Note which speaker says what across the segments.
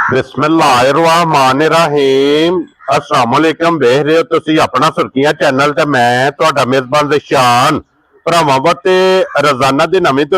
Speaker 1: बिस्मिल्लाहिर्रहमानिर्रहीम अस्सलाम वालेकुम। देख रहे हो तुसी अपना सुर्खियां चैनल ते मैं तुहाडा मेजबान ज़िशान भरावां वास्ते रोजाना दी नवीं तो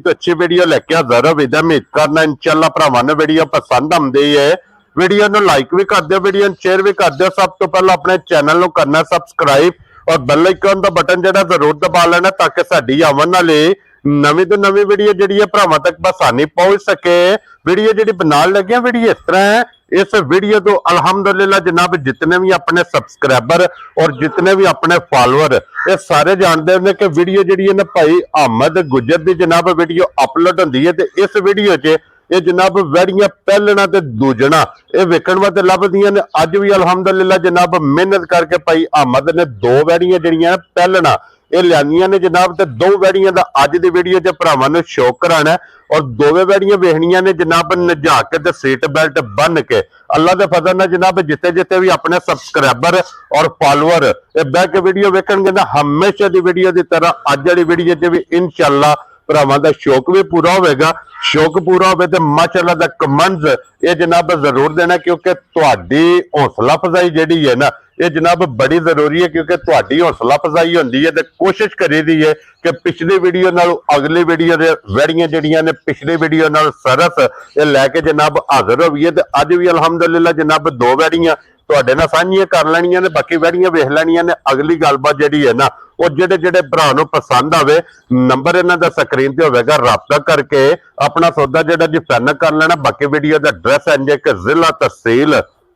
Speaker 1: अच्छी वीडियो लेके हाज़र हो। उम्मीद करना इंशाअल्लाह भरावां नूं वीडियो पसंद आउंदी है। वीडियो नूं लाइक भी कर दिओ, वीडियो नूं शेयर भी कर दिओ। सब तो पहले अपने चैनल नूं करना सबसक्राइब और बेल आइकन दा बटन जिहड़ा जरूर दबा लेना ताकि साडी आवन वाली नवीं तो नवीं वीडियो जिहड़ी है भरावां तक बसानी पहुंच सके। वीडियो जिहड़ी बनाने लगे वीडियो इस तरह है। इस वीडियो तो अल्हम्दुलिल्लाह जनाब जितने भी अपने सब्सक्राइबर और जितने भी अपने फॉलोअर ये सारे जानते हैं कि वीडियो जी है भाई अहमद गुजर की जनाब वीडियो अपलोड होती है। तो इस वीडियो च ये जनाब वैड़ियां पहलना ते दूजना ये वेखण वास्ते लभदियां ने। अज भी अल्हम्दुलिल्लाह जनाब मेहनत करके भाई अहमद ने दो वैड़ियां जिहड़ियां पहलना ये लियानियां ने जनाब। ते दो वैड़ियां दा अज दी वीडियो च भरावां नूं शौक कराना है और दोवें वैड़ियां वेखनियां ने जनाब नजा के ते सीट बेल्ट बन के। अल्लाह दे फजल नाल जनाब जिते जिते भी अपने सबसक्राइबर और फॉलोअर बह के वीडियो वेखणगे ना हमेशा दी वीडियो की तरह अज वाली वीडियो च भी इंशाअल्लाह भरावां दा शौक भी पूरा होगा। शौक पूरा हो तो माशाअल्लाह दा कमेंट्स ये जनाब जरूर देना क्योंकि तुहाडी हौसला अफजाई जिहड़ी है ना ये जनाब बड़ी जरूरी है। क्योंकि तुहाडी हौसला अफजाई होंदी है तो कोशिश करी दी है कि पिछली वीडियो नालों अगली वीडियो दे वैड़ियां जिहड़ियां ने पिछली वीडियो नाल सरस ये लैके जनाब हाजिर होईए। तो अज भी अल्हम्दुलिल्लाह जनाब दो वैड़ियां तुहाडे नाल साझियां कर लैणियां ने, बाकी वैड़ियां वेख लैणियां ने। अगली गलबात जिहड़ी है ना वो जेडे जेडे भरा नूं पसंद आवे नंबर इन्हां दा स्क्रीन ते होवेगा, राबता करके अपना सौदा जिहड़ा जी फाइनल कर लेना। बाकी वीडियो दा एड्रैस इंज है कि जिला तहसील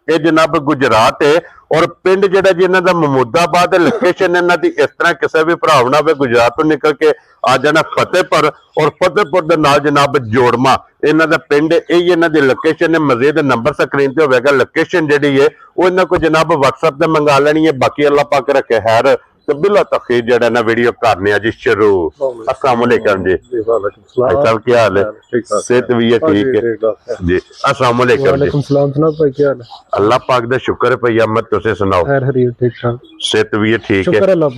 Speaker 1: ये जनाब गुजरात है और पिंड जिहड़ा जी इन्हां दा महमूदाबाद। लोकेशन इन्हां दी इस तरह किसी भी भरा ना होवे गुजरात तो निकल के आ जाना फतेहपुर और फतेहपुर दे नाल जनाब जोड़मा इन्हां दा पिंड यही इन्हां दी लोकेशन है। मजीद नंबर स्क्रीन ते होवेगा, लोकेशन जिहड़ी है वो इन्हां को जनाब व्हाट्सएप ते मंगा लेनी है। बाकी अल्लाह पाक रखे खैर तो बिला तखीर जड़ा ना वीडियो करने जी शुरू। अस्सलाम वालेकुम जी, भाई क्या हाल है? सेहत भी है ठीक है जी। अस्सलाम वालेकुम जी। अल्लाह पाक दा शुक्र है भाई अहमद, तुसे सुनाओ? सेहत भी है ठीक है लो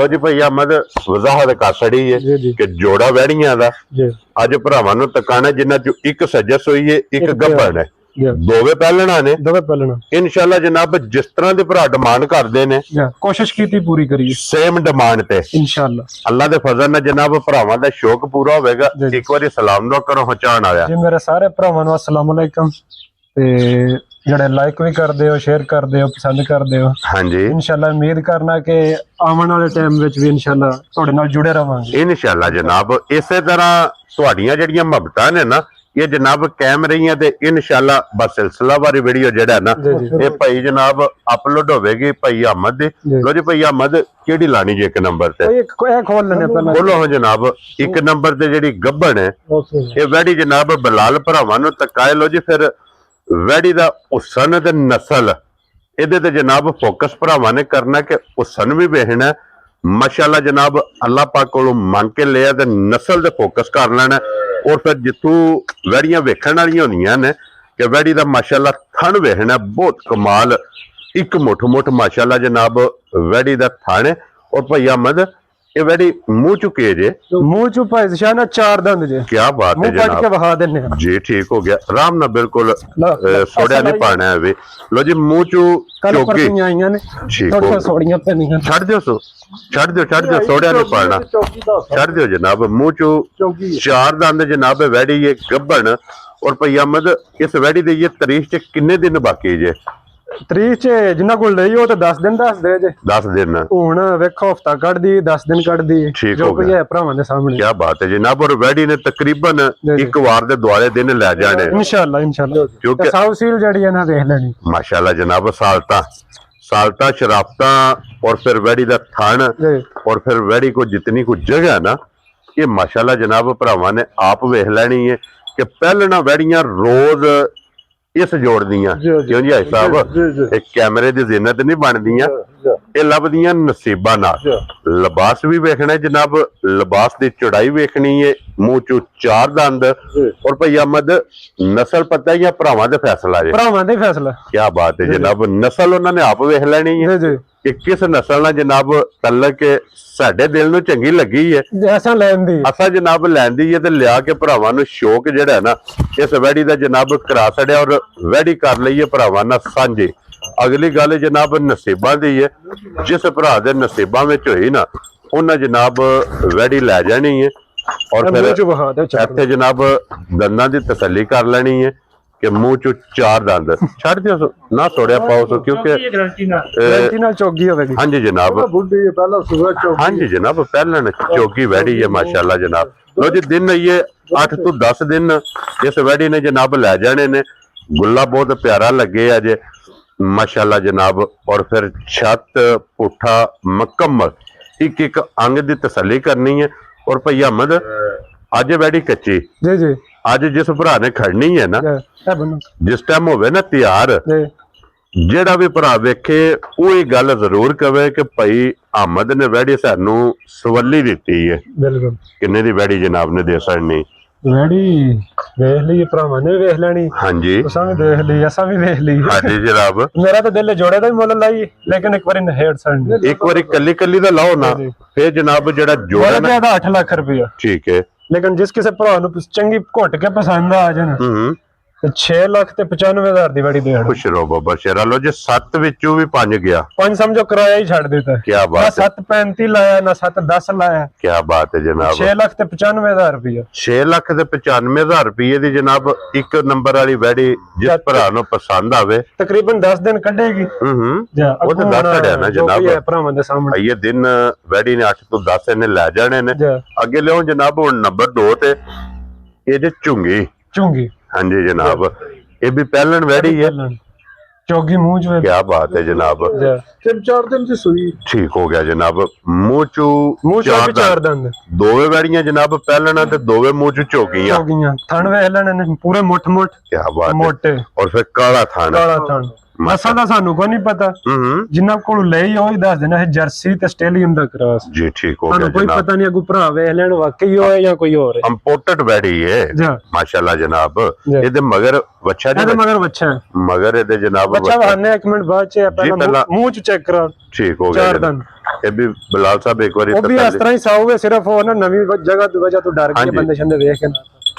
Speaker 1: जी। भाई अहमद वजाहत कर छड़ी है कि जोड़ा वैड़ियां दा अज भरावां नूं तकाना जिन्हां चों एक सजस हुई है एक गब्बन है, दोवे पहलना ने इंशाअल्लाह जनाब। जिस तरह के भरा डिमांड करते ने
Speaker 2: कोशिश की पूरी करिए
Speaker 1: सेम डिमांड पे इंशाअल्लाह अल्लाह दे फजल नाल जनाब भरावां दा शौक पूरा होवेगा। एक बार सलाम दो करो पहचान आया
Speaker 2: जी मेरे सारे भरावां नूं अस्सलाम वालेकुम। ते जेड़े लाइक भी करदे हो शेयर करदे हो पसंद करदे हो
Speaker 1: हां जी
Speaker 2: इंशाअल्लाह उम्मीद करना कि आने वाले टाइम विच भी इंशाअल्लाह तुहाडे नाल जुड़े रहांगे
Speaker 1: इंशाअल्लाह जनाब। इसे तरह तुहाडियां जेड़ियां मुहब्बतां ने ना ये जनाब कायम रही है। इंशाअल्लाह बस सिलसिला वाली वीडियो जेड़ा ना ये भाई जनाब अपलोड होगी भाई अहमद दी। लो जी भाई अहमद केड़ी लानी जी एक नंबर ते
Speaker 2: खोल लेने पहले
Speaker 1: बोलो हाँ जनाब। एक नंबर ते जेड़ी गब्बन है ये वैड़ी जनाब बलाल भरावां नूं तकाए। लो जी फिर वैड़ी दा हुसन ते नस्ल इहदे ते जनाब फोकस भरावां ने करना कि हुसन भी वेखना माशाअल्लाह जनाब। अल्लाह पाक कोलों मंग के लिया ते नस्ल ते फोकस कर लेना और फिर जितों वैड़ियां वेखण वालियां होंदियां ने कि वैड़ी दा माशाअल्लाह थन वेखना बहुत कमाल एक मुठ मुठ माशाअल्लाह जनाब वैड़ी दा थन है। और भाई अहमद ये वैड़ी मुंह चुके जे
Speaker 2: मुंह चु भाई ज़िशान चार दंद जे
Speaker 1: क्या बात है
Speaker 2: जनाब के वहा देने
Speaker 1: जी ठीक हो गया आराम ना बिल्कुल सोड़िया नहीं पाना है। लो जी मुंह चू चौकी
Speaker 2: थोड़ी सोड़ियां पैनियां
Speaker 1: छड़ दियो सोड़िया नहीं पाना छड़ दियो जनाब। मुंह चू चार दंद जनाब वैड़ी ये गब्बन। और भाई अहमद इस वैड़ी दी ये तारीख च किन्ने दिन बाकी जे?
Speaker 2: तरीक च जिन्हां कोल लई हो ते 10 दिन दस दे जे
Speaker 1: 10 दिन
Speaker 2: हुण वेखो हफ्ता कट दी 10 दिन कट दी जो कोई है भरावां दे सामने।
Speaker 1: क्या बात है जनाब। और वैड़ी ने तकरीबन एक वार दे दुआले दिन ले जाने
Speaker 2: इंशाअल्लाह
Speaker 1: क्योंकि
Speaker 2: साउ सील जड़ी है ना देख लेनी
Speaker 1: माशाअल्लाह जनाब। सालता शराफता और फिर वैड़ी दा थान और फिर वैड़ी को जितनी कुछ जगह ना ये माशाअल्लाह जनाब भरावां ने आप वेख लेनी है कि पहलना वैड़ियां रोज इस जोड़ दियां क्यों जी भाई साहब एक कैमरे दी जिन्नत नहीं बनदियां ਇਹ ਲੱਭਦੀਆਂ ਨਸੀਬਾਂ ਨਾਲ। ਲਿਬਾਸ ਵੀ ਵੇਖਣਾ ਜਨਾਬ, ਲਿਬਾਸ ਦੀ ਚੌੜਾਈ ਵੇਖਣੀ ਹੈ, ਮੂੰਹ ਚੋਂ 4 ਦੰਦ। ਔਰ ਭਈ ਅਹਿਮਦ ਨਸਲ ਪਤਾ ਜਾਂ ਭਰਾਵਾਂ ਦੇ ਫੈਸਲਾ ਜੇ?
Speaker 2: ਭਰਾਵਾਂ ਦੇ ਫੈਸਲਾ।
Speaker 1: ਕੀ ਬਾਤ ਹੈ ਜਨਾਬ, ਨਸਲ ਉਹਨਾਂ ਨੇ ਆਪ ਵੇਖ ਲੈਣੀ ਹੈ ਕਿ ਕਿਸ ਨਸਲ ਨਾਲ ਜਨਾਬ ਤਲਕ ਸਾਡੇ ਦਿਲ ਨੂੰ ਚੰਗੀ ਲੱਗੀ ਹੈ,
Speaker 2: ਅਸਾਂ ਲੈਂਦੀ
Speaker 1: ਅਸਾਂ ਜਨਾਬ ਲੈਂਦੀ ਹੈ ਤੇ ਲਿਆ ਕੇ ਭਰਾਵਾਂ ਨੂੰ ਸ਼ੌਕ ਜਿਹੜਾ ਹੈ ਨਾ ਇਸ ਵੈੜੀ ਦਾ ਜਨਾਬ ਕਰਾ ਛੜਿਆ ਔਰ ਵੈੜੀ ਕਰ ਲਈਏ ਭਰਾਵਾਂ ਨਾਲ ਸਾਂਝੀ। ਅਗਲੀ ਗੱਲ ਜਨਾਬ ਨਸੀਬਾਂ ਦੀ ਹੈ, ਜਿਸ ਭਰਾ ਦੇ ਨਸੀਬਾਂ ਵਿੱਚ ਹੋਈ ਨਾ ਉਹਨਾਂ ਜਨਾਬ ਵੈੜੀ ਲੈ ਜਾਣੀ ਹੈ ਔਰ ਫਿਰ ਇੱਥੇ ਜਨਾਬ ਦੰਦਾਂ ਦੀ ਤਸੱਲੀ ਕਰ ਲੈਣੀ ਹੈ ਕਿ ਮੂੰਹ ਚੋਂ 4 ਦੰਦ ਛੱਡ ਦਿਓ ਨਾ ਤੋੜਿਆ ਪਾਓ ਸੋ, ਕਿਉਂਕਿ
Speaker 2: ਗਰੰਟੀ ਨਾਲ ਚੋਗੀ ਹੋਵੇਗੀ।
Speaker 1: ਹਾਂਜੀ ਜਨਾਬ, ਹਾਂਜੀ ਜਨਾਬ ਪਹਿਲਾਂ ਚੋਗੀ ਵੈੜੀ ਹੈ ਮਾਸ਼ਾਅੱਲਾ ਜਨਾਬ। ਲੋ ਜੀ ਦਿਨ ਇਹ 8 ਤੋਂ 10 ਦਿਨ ਇਸ ਵੈੜੀ ਨੇ ਜਨਾਬ ਲੈ ਜਾਣੇ ਨੇ। ਗੁੱਲਾ ਬਹੁਤ ਪਿਆਰਾ ਲੱਗੇ ਅਜੇ ਮਾਸ਼ਾਅੱਲਾ ਜਨਾਬ। ਔਰ ਫਿਰ ਛੱਤ ਪੁੱਠਾ ਮੁਕੰਮਲ ਇੱਕ ਇੱਕ ਅੰਗ ਦੀ ਤਸੱਲੀ ਕਰਨੀ ਹੈ। ਔਰ ਭਈ ਅਹਿਮਦ ਅੱਜ ਵੈੜੀ ਕੱਚੀ
Speaker 2: ਜੀ ਜੀ,
Speaker 1: ਅੱਜ ਜਿਸ ਭਰਾ ਨੇ ਖੜਨੀ ਹੈ ਨਾ ਜਿਸ ਟਾਈਮ ਹੋਵੇ ਨਾ ਤਿਆਰ, ਜਿਹੜਾ ਵੀ ਭਰਾ ਵੇਖੇ ਉਹ ਇਹ ਗੱਲ ਜ਼ਰੂਰ ਕਵੇ ਕਿ ਭਾਈ ਅਹਿਮਦ ਨੇ ਵੈੜੀ ਸਾਨੂੰ ਸਵੱਲੀ ਦਿੱਤੀ ਹੈ।
Speaker 2: ਬਿਲਕੁਲ।
Speaker 1: ਕਿੰਨੇ ਦੀ ਵੈੜੀ ਜਨਾਬ ਨੇ ਦੇ ਸੜਨੀ?
Speaker 2: ਵੈੜੀ ਵੇਖ ਲਈ ਭਰਾਵਾਂ ਨੇ ਵੇਖ ਲੈਣੀ।
Speaker 1: ਹਾਂਜੀ
Speaker 2: ਤੁਸਾਂ ਵੀ ਦੇਖ ਲਈ, ਅਸਾਂ ਵੀ ਵੇਖ ਲਈ।
Speaker 1: ਹਾਂਜੀ ਜਨਾਬ,
Speaker 2: ਮੇਰਾ ਤਾਂ ਦਿਲ ਜੋੜੇ ਦਾ ਹੀ ਮੁੱਲ ਲਾਈ, ਲੇਕਿਨ ਇੱਕ ਵਾਰੀ ਨਹਿੜ ਸੜਨੀ,
Speaker 1: ਇੱਕ ਵਾਰੀ ਕੱਲੀ ਕੱਲੀ ਦਾ ਲਾਓ ਨਾ ਫੇਰ ਜਨਾਬ ਜਿਹੜਾ ਜੋੜਾ ਨਾ
Speaker 2: 8 ਲੱਖ ਰੁਪਇਆ।
Speaker 1: ਠੀਕ ਹੈ,
Speaker 2: ਲੇਕਿਨ ਜਿਸ ਕਿਸੇ ਭਰਾ ਨੂੰ ਚੰਗੀ ਘੁੱਟ ਕੇ ਪਸੰਦ ਆ ਜਾਣ ਤੇ 6 ਲੱਖ ਤੇ 95,000 ਦੀ ਵੈੜੀ ਦੇਣ।
Speaker 1: ਖੁਸ਼ ਰਹੋ ਬਾਬਾ ਸ਼ੇਰਾ। ਲੋ ਜੇ 7 ਵਿੱਚੋਂ ਵੀ 5 ਗਿਆ,
Speaker 2: 5 ਸਮਝੋ ਕਿਰਾਇਆ ਹੀ ਛੱਡ ਦਿੱਤਾ।
Speaker 1: ਕੀ ਬਾਤ ਹੈ।
Speaker 2: 7.35 ਲਾਇਆ ਨਾ 7.10 ਲਾਇਆ।
Speaker 1: ਕੀ ਬਾਤ ਹੈ ਜਨਾਬ।
Speaker 2: 6 ਲੱਖ ਤੇ 95,000 ਰੁਪਇਆ।
Speaker 1: 6 ਲੱਖ ਤੇ 95,000 ਰੁਪਏ ਦੀ ਜਨਾਬ ਇੱਕ ਨੰਬਰ ਵਾਲੀ ਵੈੜੀ ਜਿਸ ਭਰਾ ਨੂੰ ਪਸੰਦ ਆਵੇ
Speaker 2: ਤਕਰੀਬਨ 10 ਦਿਨ ਕੱਢੇਗੀ।
Speaker 1: ਉਹ ਤਾਂ ਦੱਸ ਛੜਿਆ ਨਾ ਜਨਾਬ
Speaker 2: ਭਰਾਵਾਂ ਦੇ ਸਾਹਮਣੇ।
Speaker 1: ਇਹ ਦਿਨ ਵੈੜੀ ਨੇ 8 ਤੋਂ 10 ਇਹਨੇ ਲੈ ਜਾਣੇ ਨੇ। ਅੱਗੇ ਲਿਓ ਜਨਾਬ ਹੁਣ ਨੰਬਰ 2 ਤੇ ਇਹ ਜੇ ਝੁੰਗੀ।
Speaker 2: ਝੁੰਗੀ
Speaker 1: ਹਾਂਜੀ ਜਨਾਬ, ਇਹ ਵੀ ਪਹਿਲਣ ਵੈੜੀ ਹੈ।
Speaker 2: ਚੌਗੀ ਮੂੰਹ ਚ।
Speaker 1: ਕੀ ਬਾਤ ਹੈ ਜਨਾਬ।
Speaker 2: 3-4 ਦਿਨ ਦੀ ਸੂਈ।
Speaker 1: ਠੀਕ ਹੋ ਗਿਆ ਜਨਾਬ। ਮੂੰਹ ਚੋਂ
Speaker 2: 4 ਦੰਦ।
Speaker 1: ਦੋਵੇਂ ਵੈੜੀਆਂ ਜਨਾਬ ਪਹਿਲਣਾ ਤੇ ਦੋਵੇਂ ਮੂੰਹ ਚ ਝੋਗੀਆਂ।
Speaker 2: ਥਣ ਵੇਖ ਲੈਣੇ ਨੇ ਪੂਰੇ ਮੁੱਠ ਮੁੱਠ।
Speaker 1: ਕੀ ਬਾਤ ਹੈ।
Speaker 2: ਮੋਟੇ
Speaker 1: ਔਰ ਫਿਰ ਕਾਲਾ ਥਣ।
Speaker 2: ਕਾਲਾ ਥਣ। ਨਸਾਂ ਦਾ ਸਾਨੂੰ ਕੋਈ ਨਹੀਂ ਪਤਾ, ਜਿੰਨਾ ਕੋਲ ਲਈ ਉਹ ਹੀ ਦੱਸ ਦੇਣਾ ਇਹ ਜਰਸੀ ਤੇ ਆਸਟ੍ਰੇਲੀਅਨ ਦਾ ਕ੍ਰਾਸ।
Speaker 1: ਜੀ ਠੀਕ ਹੋ ਗਿਆ
Speaker 2: ਸਾਨੂੰ ਕੋਈ ਪਤਾ ਨਹੀਂ, ਅਗੂ ਭਰਾ ਵੇਖ ਲੈਣ ਵਾਕਈ ਉਹ ਹੈ ਜਾਂ ਕੋਈ ਹੋਰ ਹੈ।
Speaker 1: ਇੰਪੋਰਟਡ ਵੈੜੀ ਹੈ ਮਾਸ਼ਾਅੱਲਾ ਜਨਾਬ। ਇਹਦੇ ਮਗਰ ਵੱਛਾ
Speaker 2: ਇਹਦੇ ਮਗਰ ਵੱਛਾ ਹੈ।
Speaker 1: ਮਗਰ ਇਹਦੇ ਜਨਾਬ
Speaker 2: ਵੱਛਾ ਵਹਾਨੇ ਇੱਕ ਮਿੰਟ ਬਾਅਦ ਚ ਪਹਿਲਾਂ ਮੂੰਹ ਚ ਚੈੱਕ ਕਰਾ। ਠੀਕ ਹੋ ਗਿਆ। 4 ਦੰਦ। ਇਹ ਵੀ ਬਲਾਲ ਸਾਹਿਬ ਇੱਕ ਵਾਰੀ ਉਹ ਵੀ ਇਸ ਤਰ੍ਹਾਂ ਹੀ ਸਾਊਗੇ, ਸਿਰਫ ਉਹ ਨਾ ਨਵੀਂ ਜਗ੍ਹਾ ਦੀ ਵਜ੍ਹਾ ਤੋਂ ਡਰ ਕੇ ਬੰਦੇ ਛੰਦੇ ਵੇਖ ਕੇ।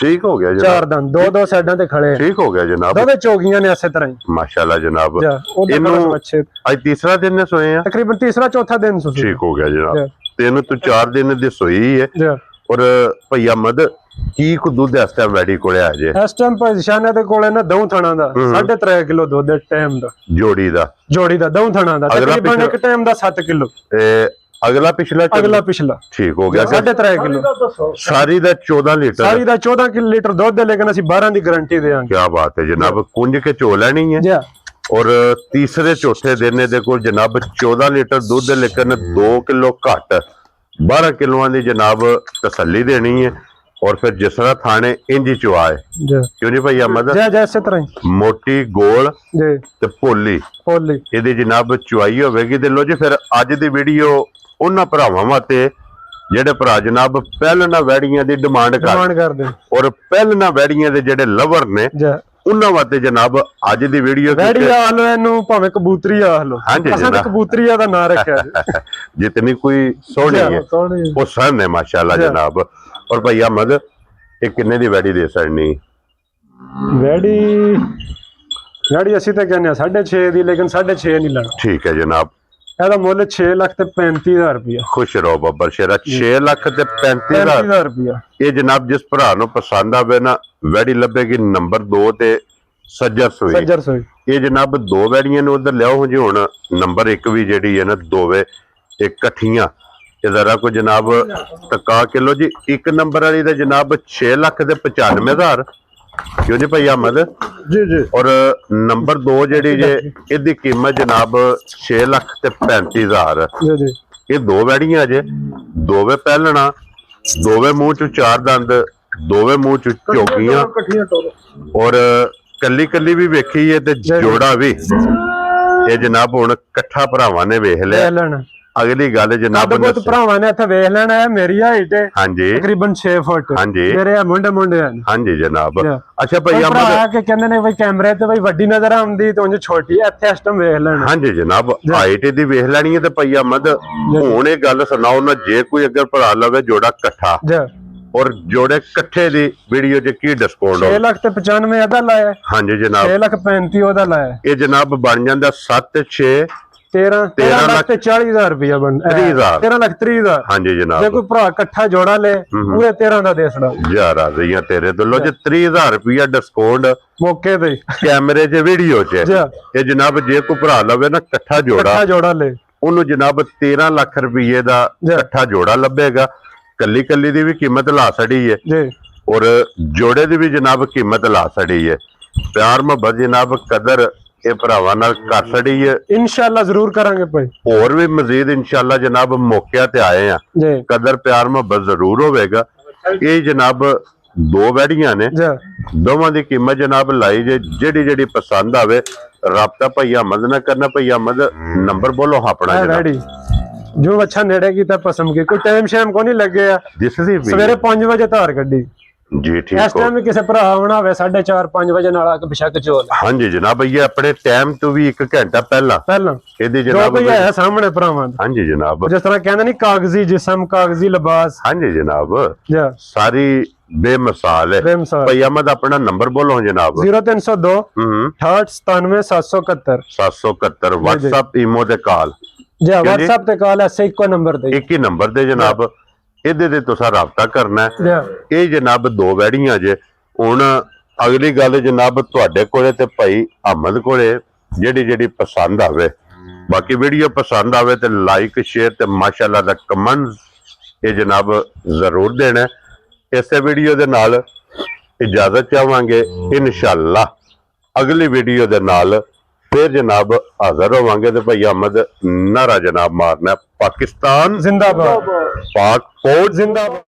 Speaker 2: ਠੀਕ ਹੋ ਗਿਆ ਜਨਾਬ। 4 ਦੰਦ ਦੋ ਸਾਈਡਾਂ ਤੇ ਖੜੇ। ਠੀਕ ਹੋ ਗਿਆ ਜਨਾਬ। ਦੋਵੇਂ ਚੌਗੀਆਂ ਨੇ ਇਸੇ ਤਰ੍ਹਾਂ ਹੀ ਮਾਸ਼ਾਅੱਲਾ ਜਨਾਬ। ਇਹਨੂੰ ਅੱਜ ਤੀਸਰਾ ਦਿਨ ਨੇ ਸੋਏ ਆ, ਤਕਰੀਬਨ ਤੀਸਰਾ ਚੌਥਾ ਦਿਨ ਸੋਏ। ਠੀਕ ਹੋ ਗਿਆ ਜਨਾਬ। 3 ਤੋਂ 4 ਦਿਨ ਦੀ ਸੋਈ ਹੈ। ਔਰ ਭਈ ਅਹਿਮਦ ਕੀ ਕੋ ਦੁੱਧ ਇਸ ਟਾਈਮ ਵੈੜੀ ਕੋਲੇ ਆ ਜੇ? ਇਸ ਟਾਈਮ ਭਾਈ ਸ਼ਾਨਾ ਦੇ ਕੋਲੇ ਨਾ ਦਊ ਥਣਾ ਦਾ 3.5 ਕਿਲੋ ਦੁੱਧ ਟਾਈਮ ਦਾ। ਜੋੜੀ ਦਾ ਦਊ ਥਣਾ ਦਾ ਤਕਰੀਬਨ ਇੱਕ ਟਾਈਮ ਦਾ 7 ਕਿਲੋ। ਅਗਲਾ ਪਿਛਲਾ ਠੀਕ ਹੋ ਗਿਆ 3.5 ਕਿਲੋ। ਸਾਰੀ ਦਾ 14 ਲੀਟਰ ਦੁੱਧ ਹੈ, ਲੇਕਿਨ ਅਸੀਂ 12 ਦੀ ਗਾਰੰਟੀ ਦੇਵਾਂਗੇ। ਕੀ ਬਾਤ ਹੈ ਜਨਾਬ। ਕੁੰਝ ਕੇ ਚੋ ਲੈਣੀ ਹੈ। ਔਰ ਤੀਸਰੇ ਚੌਥੇ ਦਿਨ ਇਹਦੇ ਕੋਲ ਜਨਾਬ 14 ਲੀਟਰ ਦੁੱਧ, ਲੇਕਿਨ 2 ਕਿਲੋ ਘੱਟ 12 ਕਿਲੋਆਂ ਦੀ ਜਨਾਬ ਤਸੱਲੀ ਦੇਣੀ ਹੈ। ਔਰ ਫਿਰ ਜਿਸ ਤਰ੍ਹਾਂ ਥਾਣੇ ਇੰਜ ਚੁਆ ਹੈ ਕਿਉਂ ਜੀ ਭਾਈ ਅਹਿਮਦ? ਇਸੇ ਤਰ੍ਹਾਂ ਹੀ ਮੋਟੀ ਗੋਲ ਤੇ ਭੋਲੀ ਇਹਦੀ ਜਨਾਬ ਚੁਆਈ ਹੋਵੇਗੀ। ਤੇ ਲੋ ਜੀ ਫਿਰ ਅੱਜ ਦੀ ਵੀਡੀਓ ਉਹਨਾਂ ਭਰਾਵਾਂ ਵਾਸਤੇ ਜਿਹੜੇ ਭਰਾ ਜਨਾਬ ਪਹਿਲਣਾ ਵੈੜੀਆਂ ਦੀ ਡਿਮਾਂਡ ਕਰਦੇ ਔਰ ਪਹਿਲਣਾ ਵੈੜੀਆਂ ਦੇ ਜਿਹੜੇ ਲਵਰ ਨੇ ਉਹਨਾਂ ਵਾਸਤੇ ਜਨਾਬ ਅੱਜ ਦੀ ਵੀਡੀਓ ਵੈੜੀ ਆਲ ਇਹਨੂੰ ਭਾਵੇਂ ਕਬੂਤਰੀ ਆਲ ਲੋ। ਅਸਾਂ ਤਾਂ ਕਬੂਤਰੀਆ ਦਾ ਨਾਂ ਰੱਖਿਆ ਜਿਤਨੀ ਕੋਈ ਸੋਹਣੀ ਹੈ ਉਹ ਸਨ ਹੈ ਮਾਸ਼ਾਅੱਲਾ ਜਨਾਬ। ਔਰ ਭਾਈ ਅਹਿਮਦ ਇਹ ਕਿੰਨੇ ਦੀ ਵੈੜੀ ਦੇ ਸੜਨੀ? ਵੈੜੀ ਅਸੀਂ ਤਾਂ ਕਹਿੰਦੇ ਆ 6.5 ਦੀ, ਲੇਕਿਨ 6.5 ਨਹੀਂ ਲੈਣਾ। ਠੀਕ ਹੈ ਜਨਾਬ। ਇਹਦਾ ਮੁੱਲ 6 ਲੱਖ ਤੇ 35,000 ਰੁਪਇਆ। ਖੁਸ਼ ਰਹੋ ਬੱਬਰ ਸ਼ੇਰਾ। 6 ਲੱਖ ਤੇ 35,000 ਰੁਪਇਆ। ਇਹ ਜਨਾਬ ਜਿਸ ਭਰਾ ਨੂੰ ਪਸੰਦ ਆਵੇ ਨਾ ਵੈੜੀ ਲੱਭੇਗੀ ਨੰਬਰ 2 ਤੇ ਸੱਜਰ ਸੋਈ। ਇਹ ਜਨਾਬ 2 ਵੈੜੀਆਂ ਨੂੰ ਉਧਰ ਲਿਆਓ ਜੀ। ਹੁਣ ਨੰਬਰ 1 ਵੀ ਜਿਹੜੀ ਹੈ ਨਾ ਦੋਵੇਂ ਇਕੱਠੀਆਂ ਇਹ ਜ਼ਰਾ ਕੋ ਜਨਾਬ ਟਕਾ ਕਿਲੋ ਜੀ। ਇੱਕ ਨੰਬਰ ਵਾਲੀ ਦਾ ਜਨਾਬ 6 ਲੱਖ ਤੇ 95,000 ਕਿਉਂ ਜੀ ਭਾਈ ਅਹਿਮਦ? ਜੀ। ਔਰ ਨੰਬਰ 2 ਜਿਹੜੀ ਜੇ ਇਹਦੀ ਕੀਮਤ ਜਨਾਬ 6 ਲੱਖ ਤੇ 35,000। ਇਹ 2 ਵੈੜੀਆਂ ਜੇ, ਦੋਵੇਂ ਪਹਿਲਣਾ, ਦੋਵੇਂ ਮੂੰਹ ਚ 4 ਦੰਦ, ਦੋਵੇਂ ਮੂੰਹ ਚ ਝੋਕੀਆਂ ਔਰ ਕੱਲੀ ਵੀ ਵੇਖੀ ਹੈ ਤੇ ਜੋੜਾ ਵੀ।
Speaker 1: ਇਹ ਜਨਾਬ ਹੁਣ ਇਕੱਠਾ ਭਰਾਵਾਂ ਨੇ ਵੇਖ ਲਿਆ।
Speaker 2: ਲੈਣਾ
Speaker 1: ਅਗਲੀ ਗੱਲ ਜਨਾਬ
Speaker 2: ਬਹੁਤ ਭਰਾਵਾਂ ਨੇ ਇੱਥੇ ਵੇਖ ਲੈਣਾ ਹੈ। ਮੇਰੀ ਹਾਈਟ ਹੈ
Speaker 1: ਹਾਂਜੀ
Speaker 2: ਤਕਰੀਬਨ 6 ਫੁੱਟ।
Speaker 1: ਹਾਂਜੀ
Speaker 2: ਮੇਰੇ ਮੁੰਡੇ ਹਨ।
Speaker 1: ਹਾਂਜੀ ਜਨਾਬ। ਅੱਛਾ ਭਾਈ
Speaker 2: ਭਰਾ ਆ ਕੇ ਕਹਿੰਦੇ ਨੇ ਬਈ ਕੈਮਰੇ ਤੇ ਬਈ ਵੱਡੀ ਨਜ਼ਰ ਆਉਂਦੀ ਤੇ ਉਂਝ ਛੋਟੀ ਇੱਥੇ ਇਸ ਟਾਈਮ ਵੇਖ ਲੈਣਾ।
Speaker 1: ਹਾਂਜੀ ਜਨਾਬ ਹਾਈਟ ਦੀ ਵੇਖ ਲੈਣੀ ਹੈ ਤੇ ਭਾਈ ਅਹਿਮਦ ਹੁਣ ਇਹ ਗੱਲ ਸੁਣਾਓ ਨਾ, ਜੇ ਕੋਈ ਅਗਰ ਭਰਾ ਲਵੇ ਜੋੜਾ ਇਕੱਠਾ ਔਰ ਜੋੜੇ ਇਕੱਠੇ ਦੀ ਵੀਡੀਓ 'ਚ ਕੀ ਡਿਸਕਾਊਂਟ
Speaker 2: 6 ਲੱਖ ਤੇ 95 ਇਹਦਾ ਲਾਇਆ।
Speaker 1: ਹਾਂਜੀ ਜਨਾਬ
Speaker 2: 6 ਲੱਖ 35 ਉਹਦਾ ਲਾਇਆ।
Speaker 1: ਇਹ ਜਨਾਬ ਬਣ ਜਾਂਦਾ 7 6
Speaker 2: 13 ਲੱਖ ਤੇ 40,000 ਰੁਪਇਆ ਬਣ 13 ਲੱਖ 30,000।
Speaker 1: ਹਾਂਜੀ ਜਨਾਬ
Speaker 2: ਜੇ ਕੋਈ ਭਰਾ ਇਕੱਠਾ ਜੋੜਾ ਲੇ ਪੂਰੇ 13 ਦਾ ਦੇ ਛੜਾ
Speaker 1: ਯਾਰ ਆ ਰਹੀਆਂ ਤੇਰੇ ਦਿਲੋਂ ਜੇ 30,000 ਰੁਪਇਆ ਡਿਸਕਾਊਂਟ
Speaker 2: ਮੌਕੇ ਤੇ
Speaker 1: ਕੈਮਰੇ 'ਚ ਵੀਡੀਓ 'ਚ ਇਹ ਜਨਾਬ ਜੇ ਕੋਈ ਭਰਾ ਲਵੇ ਨਾ ਇਕੱਠਾ ਜੋੜਾ
Speaker 2: ਲੇ
Speaker 1: ਉਹਨੂੰ ਜਨਾਬ 13 ਲੱਖ ਰੁਪਏ ਦਾ ਇਕੱਠਾ ਜੋੜਾ ਲੱਭੇਗਾ। ਕੱਲੀ ਕੱਲੀ ਦੀ ਵੀ ਕੀਮਤ ਲਾ ਛੜੀ ਹੈ
Speaker 2: ਜੀ
Speaker 1: ਔਰ ਜੋੜੇ ਦੀ ਵੀ ਜਨਾਬ ਕੀਮਤ ਲਾ ਛੜੀ ਹੈ। ਪਿਆਰ ਮੁਹੱਬਤ ਜਨਾਬ ਕਦਰ ਇਹ ਭਰਾਵਾਂ ਨਾਲ ਕਰ ਛੜੀ ਹੈ।
Speaker 2: ਇਨਸ਼ਾਅੱਲਾ ਜ਼ਰੂਰ ਕਰਾਂਗੇ ਭਾਈ।
Speaker 1: ਹੋਰ ਵੀ ਮਜ਼ੀਦ ਇਨਸ਼ਾਅੱਲਾ ਜਨਾਬ ਮੌਕਿਆਂ ਤੇ ਆਏ ਆ
Speaker 2: ਜੀ
Speaker 1: ਕਦਰ ਪਿਆਰ ਮੁਹੱਬਤ ਜ਼ਰੂਰ ਹੋਵੇਗਾ। ਇਹ ਜਨਾਬ ਦੋ ਵੈੜੀਆਂ ਨੇ ਦੋਵਾਂ ਦੀ ਕੀਮਤ ਜਨਾਬ ਲਾਈ ਜੇ ਜਿਹੜੀ ਪਸੰਦ ਆਵੇ ਰਾਬਤਾ ਭਾਈ ਅਹਿਮਦ ਨਾਲ ਕਰਨਾ। ਭਾਈ ਅਹਿਮਦ ਨੰਬਰ ਬੋਲੋ ਆਪਣਾ
Speaker 2: ਜਨਾਬ। ਜੋ ਅੱਛਾ ਨੇੜੇ ਕੀਤਾ ਪਸੰਦ ਕੀ ਕੋਈ ਟਾਈਮ ਸ਼ਾਮ ਕੋ ਨਹੀਂ ਲੱਗਿਆ। ਸਵੇਰੇ 5 ਵਜੇ ਧਾਰ ਗੱਡੀ
Speaker 1: ਜੀ ਠੀਕ
Speaker 2: ਇਸ ਟਾਈਮ ਕਿਸੇ ਭਰਾ ਆਉਣਾ ਹੋਵੇ 4:30 5 ਵਜੇ ਨਾਲ ਆ ਕੇ ਬਿਸ਼ੱਕ ਚੋਲ।
Speaker 1: ਹਾਂਜੀ ਜਨਾਬ ਇਹ ਆਪਣੇ ਟਾਈਮ ਤੋਂ ਵੀ 1 ਘੰਟਾ ਪਹਿਲਾਂ ਇਹਦੀ ਜਨਾਬ
Speaker 2: ਹੈ ਸਾਹਮਣੇ ਭਰਾਵਾਂ।
Speaker 1: ਹਾਂਜੀ ਜਨਾਬ
Speaker 2: ਜਿਸ ਤਰ੍ਹਾਂ ਕਹਿੰਦੇ ਨਹੀਂ ਕਾਗਜ਼ੀ ਜਿਸਮ ਕਾਗਜ਼ੀ ਲਿਬਾਸ।
Speaker 1: ਹਾਂਜੀ ਜਨਾਬ ਸਾਰੀ ਬੇਮਿਸਾਲ ਹੈ। ਭਾਈ ਅਹਿਮਦ ਆਪਣਾ ਨੰਬਰ ਬੋਲੋ ਜਨਾਬ।
Speaker 2: 0302 68 97
Speaker 1: 771 WhatsApp ਈਮੋ ਤੇ ਕਾਲ
Speaker 2: ਜੀ WhatsApp ਤੇ ਕਾਲ ਐਸੇ ਇੱਕੋ ਨੰਬਰ ਤੇ
Speaker 1: ਇੱਕ ਹੀ ਨੰਬਰ ਤੇ ਜਨਾਬ ਇਹਦੇ ਤੇ ਤੁਸੀਂ ਰਾਬਤਾ ਕਰਨਾ ਹੈ। ਇਹ ਜਨਾਬ ਦੋ ਵੈੜੀਆਂ ਜੇ। ਹੁਣ ਅਗਲੀ ਗੱਲ ਜਨਾਬ ਤੁਹਾਡੇ ਕੋਲੇ ਤੇ ਭਾਈ ਅਹਿਮਦ ਕੋਲੇ ਜਿਹੜੀ ਪਸੰਦ ਆਵੇ। ਬਾਕੀ ਵੀਡੀਓ ਪਸੰਦ ਆਵੇ ਤੇ ਲਾਈਕ ਸ਼ੇਅਰ ਤੇ ਮਾਸ਼ਾਅੱਲਾ ਦਾ ਕਮੈਂਟ ਇਹ ਜਨਾਬ ਜ਼ਰੂਰ ਦੇਣਾ। ਇਸੇ ਵੀਡੀਓ ਦੇ ਨਾਲ ਇਜਾਜ਼ਤ ਚਾਹਾਂਗੇ। ਇਨਸ਼ਾਅੱਲਾ ਅਗਲੀ ਵੀਡੀਓ ਦੇ ਨਾਲ फिर जनाब हाजिर होवांगे तो भाई अहमद नारा जनाब मारना पाकिस्तान जिंदाबाद, पाक फौज जिंदाबाद।